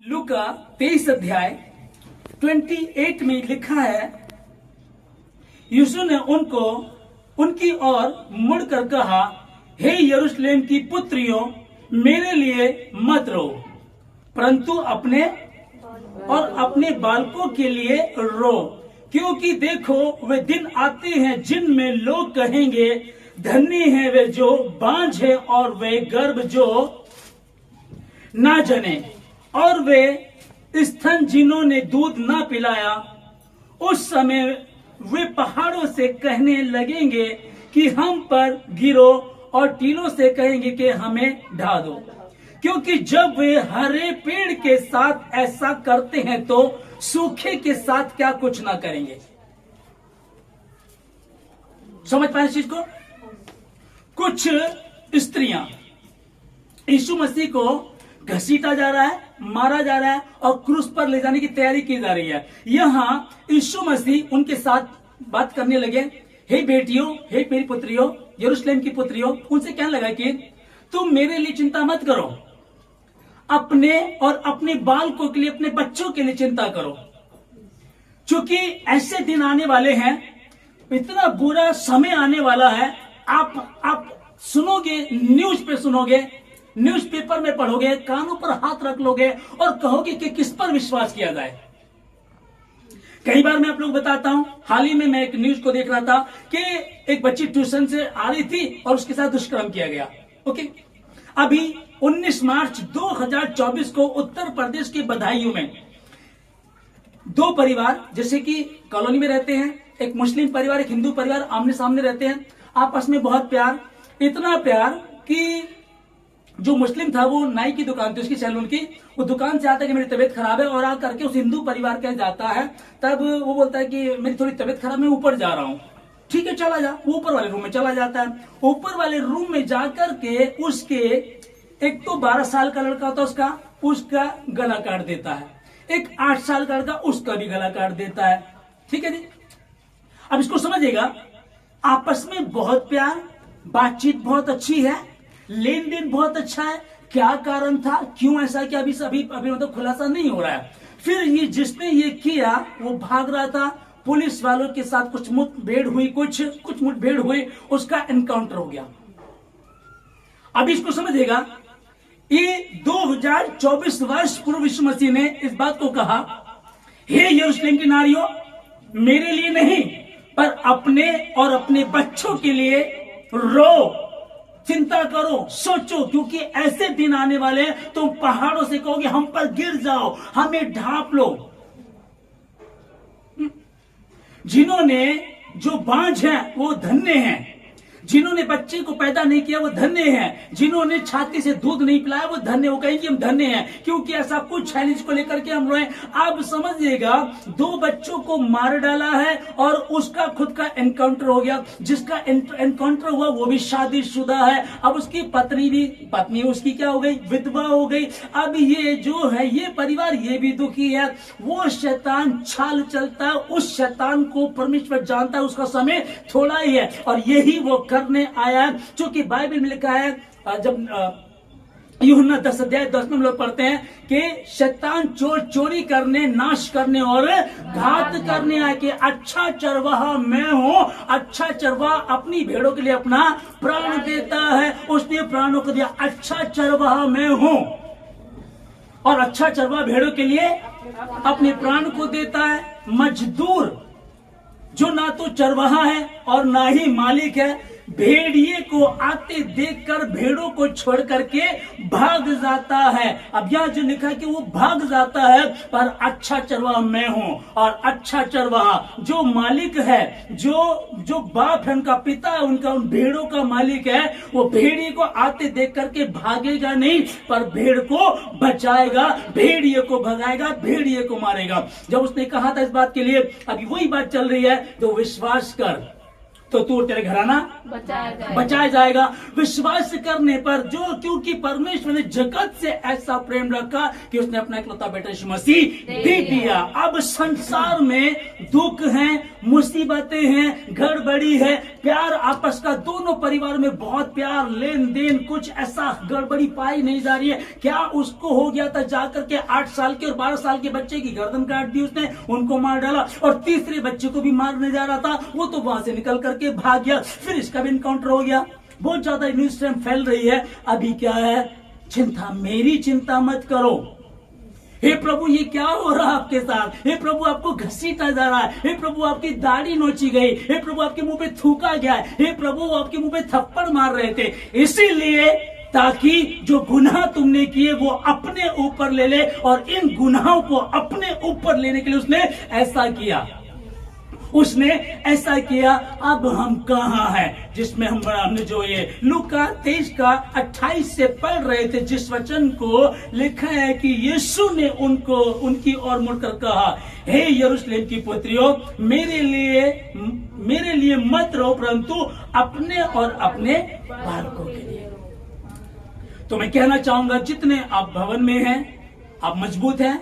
लूका 23 अध्याय 28 में लिखा है, यीशु ने उनकी ओर मुड़कर कहा, हे यरूशलेम की पुत्रियों, मेरे लिए मत रो, परंतु अपने और अपने बालकों के लिए रो, क्योंकि देखो वे दिन आते हैं जिनमें लोग कहेंगे, धन्य है वे जो बांझ है और वे गर्भ जो ना जने, और वे स्तन जिन्होंने दूध ना पिलाया। उस समय वे पहाड़ों से कहने लगेंगे कि हम पर गिरो, और टीलों से कहेंगे कि हमें ढा दो, क्योंकि जब वे हरे पेड़ के साथ ऐसा करते हैं तो सूखे के साथ क्या कुछ ना करेंगे। समझ पाए इस चीज को? कुछ स्त्रियां यीशु मसीह को घसीटा जा रहा है, मारा जा रहा है और क्रूस पर ले जाने की तैयारी की जा रही है। यहां यीशु मसीह उनके साथ बात करने लगे, हे बेटियों, हे मेरी पुत्रियों, यरूशलेम की पुत्रियों, उनसे कहने लगा कि तुम मेरे लिए चिंता मत करो, अपने और अपने बालकों के लिए, अपने बच्चों के लिए चिंता करो, क्योंकि ऐसे दिन आने वाले हैं, इतना बुरा समय आने वाला है। आप सुनोगे, न्यूज पे सुनोगे, न्यूज़पेपर में पढ़ोगे, कानों पर हाथ रख लोगे और कहोगे कि किस पर विश्वास किया जाए। कई बार मैं आप लोग बताता हूं, हाल ही में मैं एक न्यूज को देख रहा था कि एक बच्ची ट्यूशन से आ रही थी और उसके साथ दुष्कर्म किया गया। ओके, अभी 19 मार्च 2024 को उत्तर प्रदेश के बदायूं में दो परिवार, जैसे कि कॉलोनी में रहते हैं, एक मुस्लिम परिवार, एक हिंदू परिवार, आमने सामने रहते हैं, आपस में बहुत प्यार, इतना प्यार कि जो मुस्लिम था वो नाई की दुकान थी उसकी, सैलून की, वो दुकान से आता है कि मेरी तबीयत खराब है, और आ करके उस हिंदू परिवार के जाता है, तब वो बोलता है कि मेरी थोड़ी तबीयत खराब, मैं ऊपर जा रहा हूं। ठीक है, चला जा। वो ऊपर वाले रूम में चला जाता है। ऊपर वाले रूम में जाकर के उसके एक तो 12 साल का लड़का होता है, उसका गला काट देता है, एक 8 साल का लड़का, उसका भी गला काट देता है। ठीक है जी, अब इसको समझिएगा, आपस में बहुत प्यार, बातचीत बहुत अच्छी है, लेन देन बहुत अच्छा है। क्या कारण था, क्यों ऐसा किया, अभी मतलब खुलासा नहीं हो रहा है। फिर ये जिसने ये किया वो भाग रहा था, पुलिस वालों के साथ कुछ मुठभेड़ हुई, उसका एनकाउंटर हो गया। अब इसको समझिएगा, ये 2024 वर्ष पूर्व यीशु मसीह ने इस बात को कहा, हे यरूशलेम की नारियों, मेरे लिए नहीं पर अपने और अपने बच्चों के लिए रो, चिंता करो, सोचो, क्योंकि ऐसे दिन आने वाले हैं तुम पहाड़ों से कहोगे हम पर गिर जाओ, हमें ढांप लो। जिन्होंने जो बांझ हैं वो धन्य हैं, जिन्होंने बच्चे को पैदा नहीं किया वो धन्य हैं, जिन्होंने छाती से दूध नहीं पिलाया वो धन्य, वो कहेंगे हम धन्य हैं, क्योंकि ऐसा कुछ है जिसको लेकर के हम रोए। आप समझिएगा, 2 बच्चों को मार डाला है और उसका खुद का एनकाउंटर हो गया। जिसका एनकाउंटर हुआ वो भी शादीशुदा है, अब उसकी पत्नी उसकी क्या हो गई, विधवा हो गई। अब ये जो है, ये परिवार ये भी दुखी है। वो शैतान छाल चलता है, उस शैतान को परमेश्वर जानता है, उसका समय थोड़ा ही है, और यही वो करने आया है। क्योंकि बाइबल में लिखा है, जब यूहन्ना 10 अध्याय 10 में हम लोग पढ़ते हैं कि शैतान चोरी करने, नाश करने और घात करने आया, कि अच्छा चरवाहा मैं हूं, अच्छा चरवाहा अपनी भेड़ों के लिए अपना प्राण देता है, उसने प्राणों को दिया। अच्छा चरवाहा मैं हूं, और अच्छा चरवाहा भेड़ों के लिए अपने प्राण को देता है। मजदूर जो ना तो चरवाहा है और ना ही मालिक है, भेड़िए को आते देखकर भेड़ों को छोड़ करके भाग जाता है। अब यह जो लिखा है कि वो भाग जाता है, पर अच्छा चरवाहा मैं हूं, और अच्छा चरवाहा जो मालिक है, जो बाप है, उनका पिता है, उनका उन भेड़ों का मालिक है, वो भेड़िए को आते देख करके भागेगा नहीं, पर भेड़ को बचाएगा, भेड़िए को भगाएगा, भेड़िए को मारेगा। जब उसने कहा था इस बात के लिए, अभी वही बात चल रही है, तो विश्वास कर, तो तू और तेरे घराना बचाया जाएगा। विश्वास करने पर जो, क्योंकि परमेश्वर ने जगत से ऐसा प्रेम रखा कि उसने अपना इकलौता बेटा यीशु मसीह दे दिया। अब संसार में दुख है, मुसीबतें हैं, गड़बड़ी है, प्यार आपस का, दोनों परिवार में बहुत प्यार, लेन देन, कुछ ऐसा गड़बड़ी पाई नहीं जा रही है। क्या उसको हो गया था जाकर के 8 साल के और 12 साल के बच्चे की गर्दन काट दी उसने, उनको मार डाला, और तीसरे बच्चे को भी मारने जा रहा था, वो तो वहां से निकल करके भाग गया। फिर इसका भी इनकाउंटर हो गया। बहुत ज्यादा न्यूज टाइम फैल रही है। अभी क्या है? चिंता, मेरी चिंता मत करो। हे प्रभु, ये क्या हो रहा है आपके साथ? हे प्रभु, आपको घसीटा जा रहा है। हे प्रभु, आपकी दाढ़ी नोची गई। हे प्रभु, आपके मुंह पे थूका गया है। हे प्रभु, आपके मुंह पे थप्पड़ मार रहे थे, इसीलिए ताकि जो गुनाह तुमने किए वो अपने ऊपर ले ले, और इन गुनाहों को अपने ऊपर लेने के लिए उसने ऐसा किया, उसने ऐसा किया। अब हम कहाँ हैं जिसमें हमने जो ये लूका 23 का 28 से पढ़ रहे थे, जिस वचन को लिखा है कि यीशु ने उनको, उनकी ओर मुड़कर कहा, हे यरूशलेम की पुत्रियों, मेरे लिए मत रो, परंतु अपने और अपने बालकों के लिए। तो मैं कहना चाहूंगा, जितने आप भवन में हैं, आप मजबूत हैं,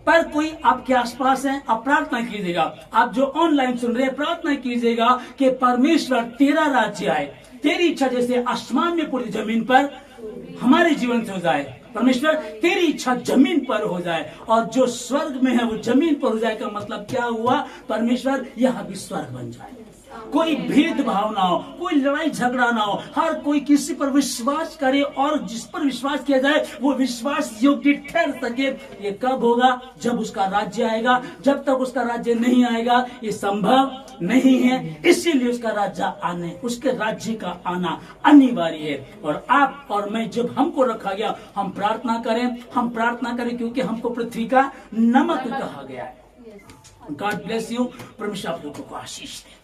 पर कोई आपके आसपास है, आप प्रार्थना कीजिएगा। आप जो ऑनलाइन सुन रहे हैं, प्रार्थना कीजिएगा कि परमेश्वर तेरा राज्य आए, तेरी इच्छा जैसे आसमान में पूरी जमीन पर हमारे जीवन से हो जाए। परमेश्वर तेरी इच्छा जमीन पर हो जाए, और जो स्वर्ग में है वो जमीन पर हो जाए। का मतलब क्या हुआ? परमेश्वर यहाँ भी स्वर्ग बन जाए। कोई भेदभाव ना हो, कोई लड़ाई झगड़ा ना हो, हर कोई किसी पर विश्वास करे, और जिस पर विश्वास किया जाए वो विश्वास योग्य ठहर सके। ये कब होगा? जब उसका राज्य आएगा। जब तक उसका राज्य नहीं आएगा ये संभव नहीं है। इसीलिए उसका राज्य आने, उसके राज्य का आना अनिवार्य है। और आप और मैं, जब हमको रखा गया, हम प्रार्थना करें, क्योंकि हमको पृथ्वी का नमक कहा गया है। God bless you. परमेश्वर आप लोगों को आशीष दे।